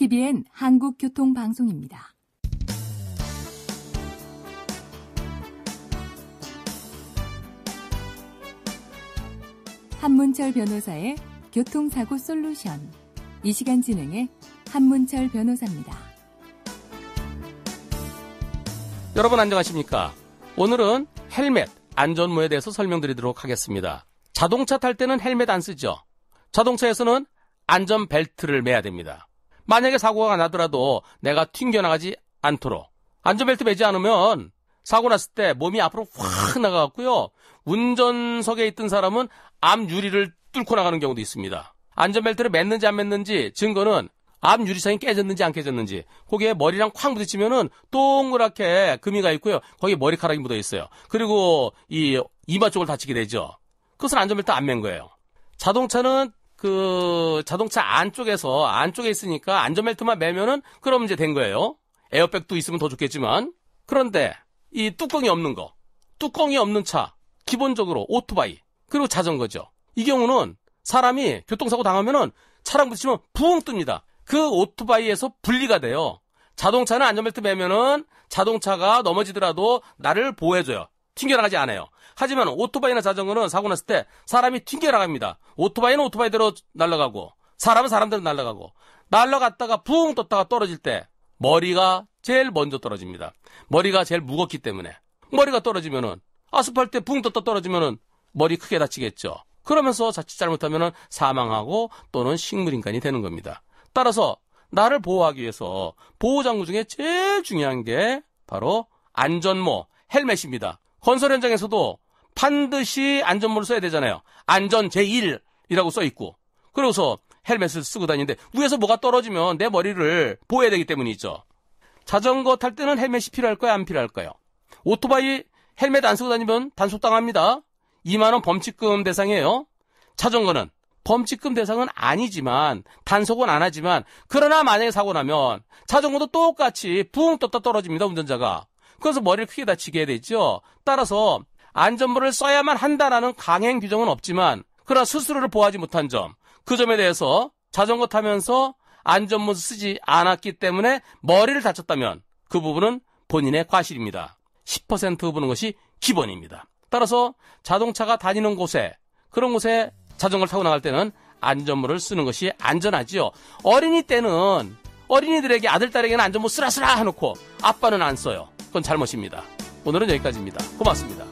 TVN 한국교통방송입니다. 한문철 변호사의 교통사고 솔루션. 이 시간 진행의 한문철 변호사입니다. 여러분 안녕하십니까? 오늘은 헬멧, 안전모에 대해서 설명드리도록 하겠습니다. 자동차 탈 때는 헬멧 안 쓰죠? 자동차에서는 안전벨트를 매야 됩니다. 만약에 사고가 나더라도 내가 튕겨나가지 않도록 안전벨트 매지 않으면 사고 났을 때 몸이 앞으로 확 나가고요. 운전석에 있던 사람은 앞 유리를 뚫고 나가는 경우도 있습니다. 안전벨트를 맸는지 안 맸는지 증거는 앞 유리창이 깨졌는지 안 깨졌는지, 거기에 머리랑 쾅 부딪히면은 동그랗게 금이가 있고요. 거기에 머리카락이 묻어 있어요. 그리고 이 이마 쪽을 다치게 되죠. 그것은 안전벨트 안 맨 거예요. 자동차는 자동차 안쪽에 있으니까 안전벨트만 매면은 그럼 이제 된 거예요. 에어백도 있으면 더 좋겠지만. 그런데 이 뚜껑이 없는 차, 기본적으로 오토바이, 그리고 자전거죠. 이 경우는 사람이 교통사고 당하면은 차랑 부딪히면 붕 뜹니다. 그 오토바이에서 분리가 돼요. 자동차는 안전벨트 매면은 자동차가 넘어지더라도 나를 보호해줘요. 튕겨나가지 않아요. 하지만 오토바이나 자전거는 사고 났을 때 사람이 튕겨나갑니다. 오토바이는 오토바이대로 날아가고 사람은 사람대로 날아갔다가 붕 떴다가 떨어질 때 머리가 제일 먼저 떨어집니다. 머리가 제일 무겁기 때문에. 머리가 떨어지면은 아스팔트에 붕 떴다 떨어지면은 머리 크게 다치겠죠. 그러면서 자칫 잘못하면은 사망하고 또는 식물인간이 되는 겁니다. 따라서 나를 보호하기 위해서 보호장구 중에 제일 중요한 게 바로 안전모, 헬멧입니다. 건설 현장에서도 반드시 안전모를 써야 되잖아요. 안전 제1이라고 써 있고, 그러고서 헬멧을 쓰고 다니는데 위에서 뭐가 떨어지면 내 머리를 보호해야 되기 때문이죠. 자전거 탈 때는 헬멧이 필요할까요? 안 필요할까요? 오토바이 헬멧 안 쓰고 다니면 단속당합니다. 2만 원 범칙금 대상이에요. 자전거는 범칙금 대상은 아니지만 단속은 안 하지만, 그러나 만약에 사고 나면 자전거도 똑같이 붕 떴다 떨어집니다. 운전자가. 그래서 머리를 크게 다치게 되죠. 따라서 안전모를 써야만 한다라는 강행 규정은 없지만, 그러나 스스로를 보호하지 못한 점, 그 점에 대해서 자전거 타면서 안전모 쓰지 않았기 때문에 머리를 다쳤다면 그 부분은 본인의 과실입니다. 10% 부는 것이 기본입니다. 따라서 자동차가 다니는 곳에, 그런 곳에 자전거를 타고 나갈 때는 안전모를 쓰는 것이 안전하지요. 어린이 때는 어린이들에게, 아들, 딸에게는 안전모 쓰라 해놓고 아빠는 안 써요. 그건 잘못입니다. 오늘은 여기까지입니다. 고맙습니다.